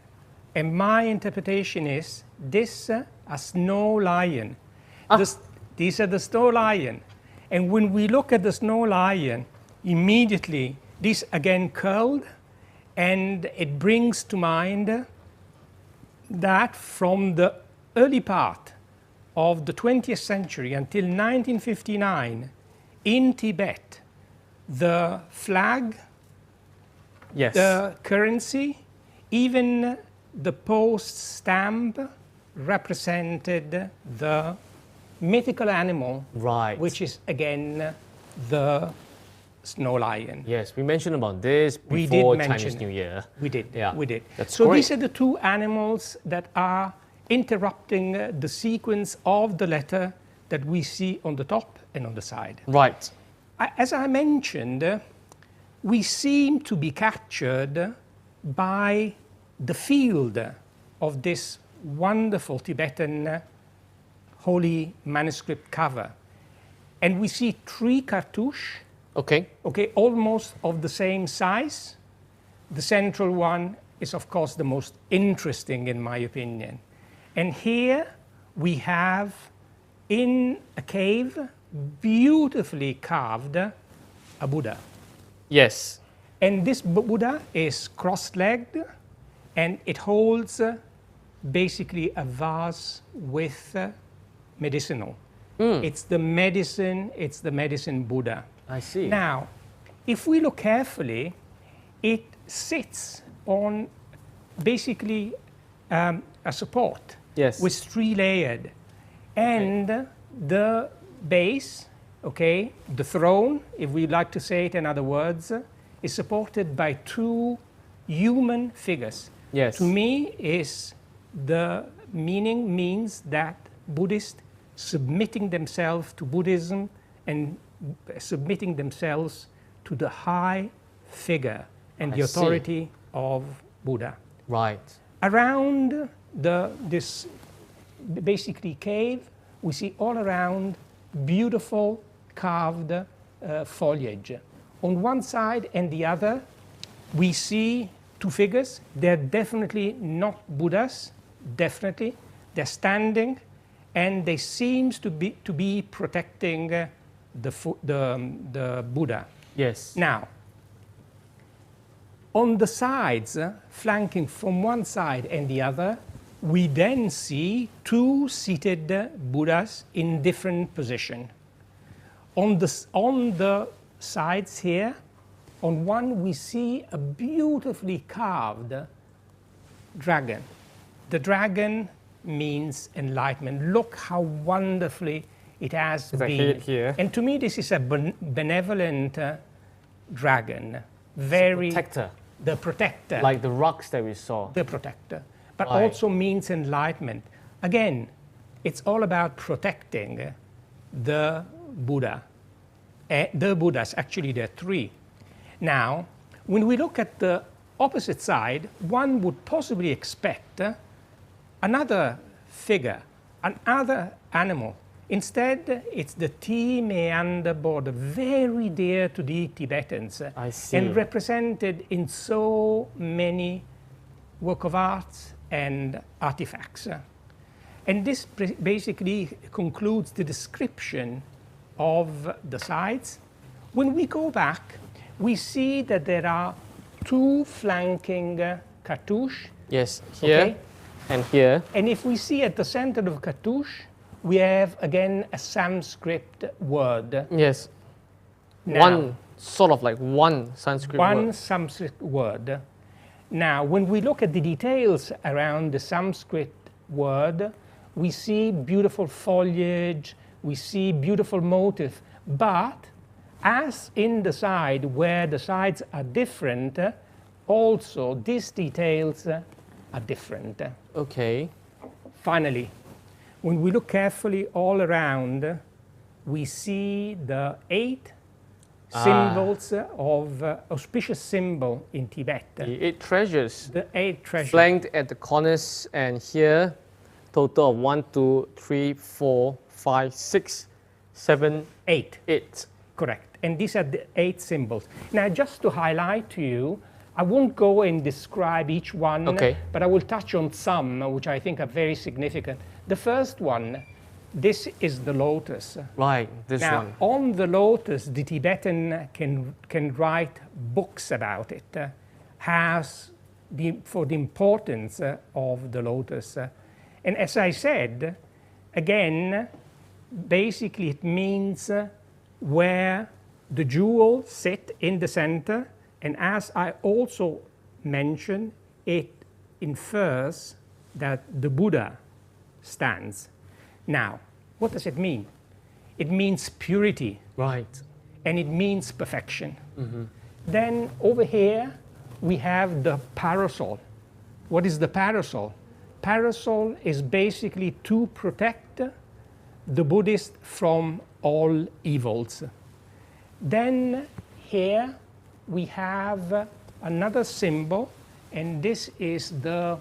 and my interpretation is, this a snow lion. These are the snow lion. And when we look at the snow lion, immediately, this again curled, and it brings to mind that from the early part of the 20th century until 1959, in Tibet, the flag, Yes. the currency, even the post stamp represented the mythical animal, Right. which is again the snow lion. Yes, we mentioned about this We did before mention Chinese it. New Year. We did. Yeah. We did. That's so great. these are the 2 animals that are interrupting the sequence of the letter that we see on the top and on the side. Right. As I mentioned, we seem to be captured by the field of this wonderful Tibetan holy manuscript cover. And we see 3 cartouches, Okay. almost of the same size. The central one is, of course, the most interesting, in my opinion. And here we have, in a cave, beautifully carved, a Buddha. Yes. And this Buddha is cross-legged, and it holds basically a vase with medicinal. It's the medicine Buddha. I see. Now, if we look carefully, it sits on basically a a support, Yes. with 3-layered. And the base, okay, the throne, if we like to say it in other words, is supported by 2 human figures. Yes. To me, the meaning means that Buddhists submitting themselves to Buddhism and submitting themselves to the high figure and the authority of Buddha. Right. Around this basically cave, we see all around beautiful carved foliage. On one side and the other, we see 2 figures. They're definitely not Buddhas, definitely. They're standing, and they seem to be protecting the Buddha. Yes. Now, on the sides, flanking from one side and the other, we then see 2 seated Buddhas in different position. On the sides here, on one we see a beautifully carved dragon. The dragon means enlightenment. Look how wonderfully it has been. Like here. And to me, this is a benevolent dragon. Very Protector. the protector. Like the rocks that we saw. The protector. But Right. also means enlightenment. Again, it's all about protecting the Buddha. The Buddhas, actually there are 3. Now, when we look at the opposite side, one would possibly expect another figure, another animal. Instead, it's the tea meander border, very dear to the Tibetans. I see. And represented in so many work of arts and artifacts. And this basically concludes the description of the sides. When we go back, we see that there are 2 flanking cartouches. Yes. Here Okay. and here. And if we see at the center of cartouche, we have again a Sanskrit word. Yes. Now, One Sanskrit one word. Sanskrit word. Now, when we look at the details around the Sanskrit word, we see beautiful foliage, we see beautiful motif, but as in the side where the sides are different, also these details are different. Okay. Finally, when we look carefully all around, we see the 8 symbols of auspicious symbol in Tibet. The 8 treasures. The 8 treasures. Flanked at the corners, and here, total of 1, 2, 3, 4, 5, 6, 7, 8. 8. Correct. And these are the 8 symbols. Now, just to highlight to you, I won't go and describe each one, Okay. but I will touch on some which I think are very significant. The first one, this is the lotus. Right, this Now, one. on the lotus, the Tibetan can write books about it, for the importance of the lotus. And as I said, again, basically it means where the jewel sit in the center, and as I also mentioned, it infers that the Buddha stands. Now, what does it mean? It means purity, Right. and it means perfection. Then over here, we have the parasol. What is the parasol? Parasol is basically to protect the Buddhist from all evils. Then here we have another symbol, and this is the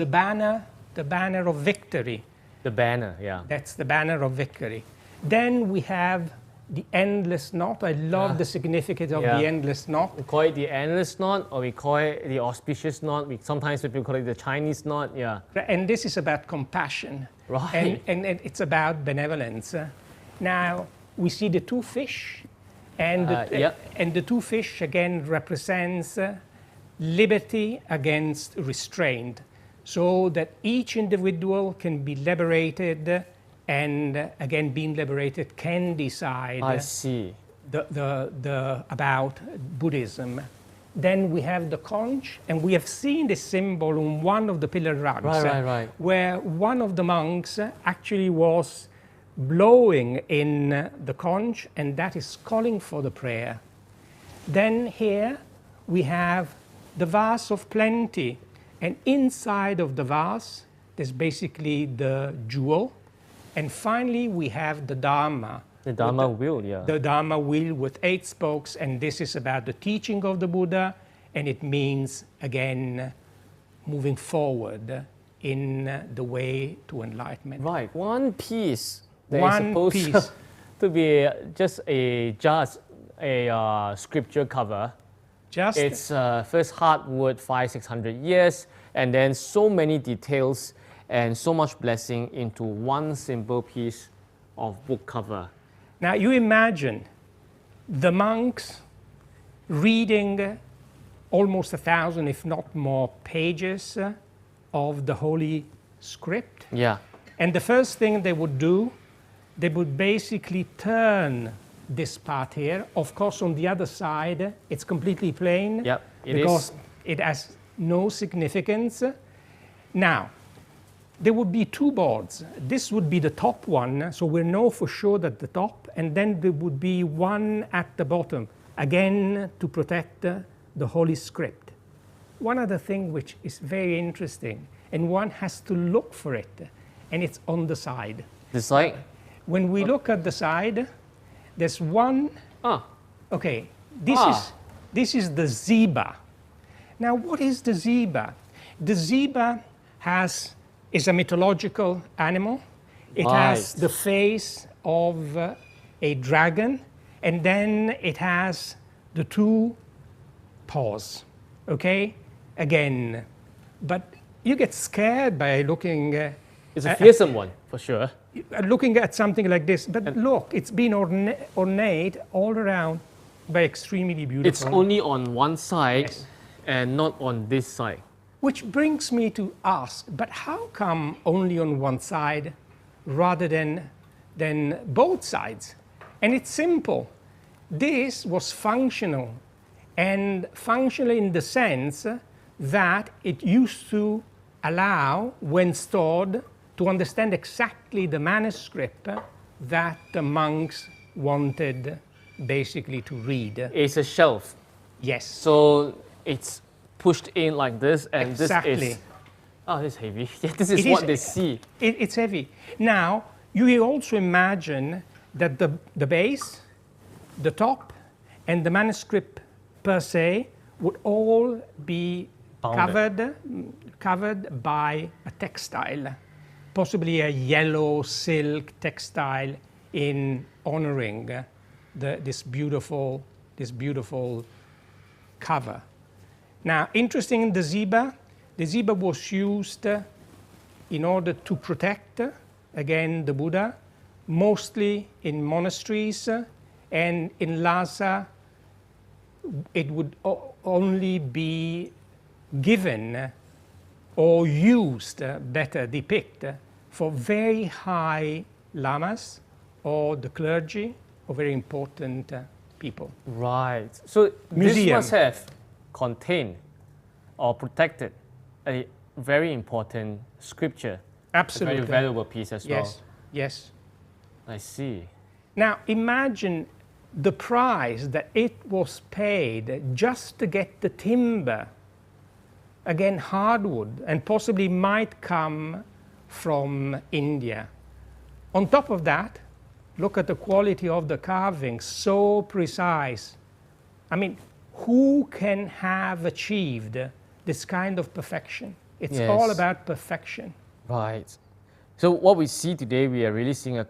banner of victory. The banner, yeah. That's the banner of victory. Then we have the endless knot. I love the significance of Yeah. the endless knot. We call it the endless knot, or we call it the auspicious knot. Sometimes people call it the Chinese knot, yeah. And this is about compassion. Right. And it's about benevolence. Now, we see the 2 fish, and the 2 fish again represents liberty against restraint, so that each individual can be liberated, and again, being liberated can decide I see. about Buddhism. Then we have the conch, and we have seen this symbol on one of the pillar rugs, Right. where one of the monks actually was blowing in the conch, and that is calling for the prayer. Then here we have the vase of plenty, and inside of the vase there's basically the jewel, and finally we have the Dharma. The Dharma wheel, yeah. The Dharma wheel with 8 spokes, and this is about the teaching of the Buddha, and it means, again, moving forward in the way to enlightenment. Right, one piece that One is supposed piece. to be just a scripture cover. It's first hardwood, 500-600 years, and then so many details and so much blessing into one simple piece of book cover. Now you imagine the monks reading almost 1,000, if not more, pages of the Holy Script. Yeah. And the first thing they would do, they would basically turn this part here. Of course, on the other side, it's completely plain. Yep, because it has no significance. Now, there would be 2 boards. This would be the top one, so we know for sure that the top, and then there would be one at the bottom, again to protect the Holy Script. One other thing which is very interesting, and one has to look for it, and it's on the side. The side? When we look at the side, there's one. Okay, this is the zebra. Now, what is the zebra? The zebra is a mythological animal. It has the face of a dragon, and then it has the 2 paws. Okay, again, but you get scared by looking. It's a fearsome one, for sure. Looking at something like this, but look, it's been ornate all around by extremely beautiful. It's only on one side and not on this side. Which brings me to ask, but how come only on one side rather than both sides? And it's simple. This was functional, and functional in the sense that it used to allow, when stored, to understand exactly the manuscript that the monks wanted basically to read. It's a shelf. Yes. So it's pushed in like this, and Exactly. this is... Oh, this is heavy. Yeah, this is what they see. It's heavy. Now, you also imagine that the base, the top, and the manuscript per se would all be covered by a textile, possibly a yellow silk textile, in honoring this beautiful cover. Now, interesting in the zebra was used in order to protect, again, the Buddha, mostly in monasteries, and in Lhasa it would only be given or used, better depict, for very high lamas or the clergy or very important people. Right. So this must have contained or protected a very important scripture. Absolutely. A very valuable piece as well. Yes. I see. Now imagine the price that it was paid just to get the timber, again hardwood, and possibly might come from India. On top of that, look at the quality of the carving, so precise. I mean, who can have achieved this kind of perfection? It's all about perfection. Right. So what we see today, we are really seeing a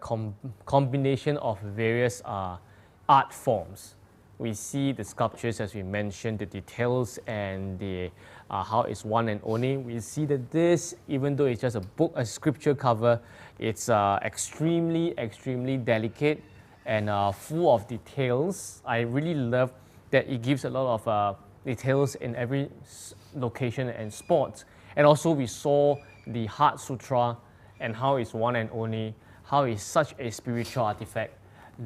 combination of various art forms. We see the sculptures, as we mentioned, the details and the how it's one and only. We see that this, even though it's just a book, a scripture cover, it's extremely delicate and full of details. I really love that it gives a lot of details in every location and spot. And also we saw the Heart Sutra and how it's one and only, how it's such a spiritual artifact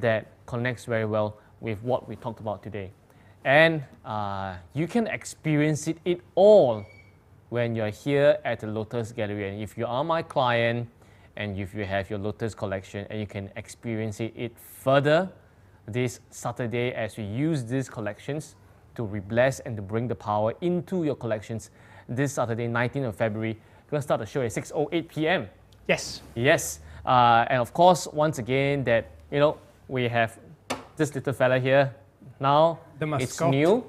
that connects very well with what we talked about today. And you can experience it all when you're here at the Lotus Gallery. And if you are my client and if you have your Lotus collection, and you can experience it further this Saturday as we use these collections to re-bless and to bring the power into your collections this Saturday, 19th of February. We're going to start the show at 6:08 p.m. Yes. Yes. And of course, once again, that, you know, we have this little fella here. Now, The mascot. it's new,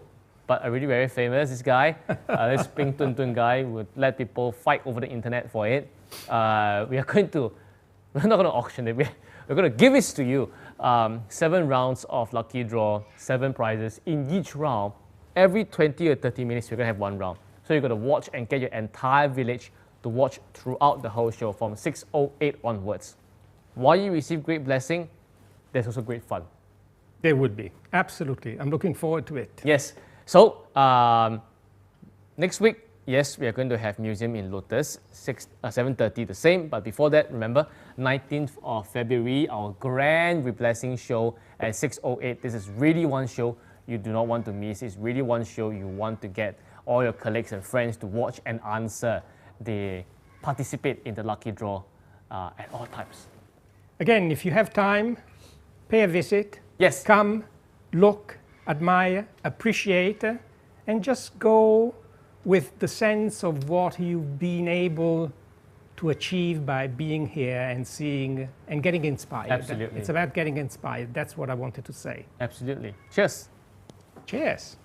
but already very famous, this guy. This Pink Tun Tun guy would let people fight over the internet for it. We're not going to auction it. We're going to give it to you. 7 rounds of lucky draw, 7 prizes in each round. Every 20 or 30 minutes, we're going to have 1 round. So you're going to watch and get your entire village to watch throughout the whole show from 6:08 onwards. While you receive great blessing, there's also great fun. There would be. Absolutely. I'm looking forward to it. Yes. So next week, yes, we are going to have museum in Lotus, 7:30 the same. But before that, remember, 19th of February, our grand re-blessing show at 6:08. This is really one show you do not want to miss. It's really one show you want to get all your colleagues and friends to watch and answer. They participate in the lucky draw at all times. Again, if you have time, pay a visit. Yes. Come, look, admire, appreciate, and just go with the sense of what you've been able to achieve by being here and seeing and getting inspired. Absolutely. It's about getting inspired. That's what I wanted to say. Absolutely. Cheers. Cheers.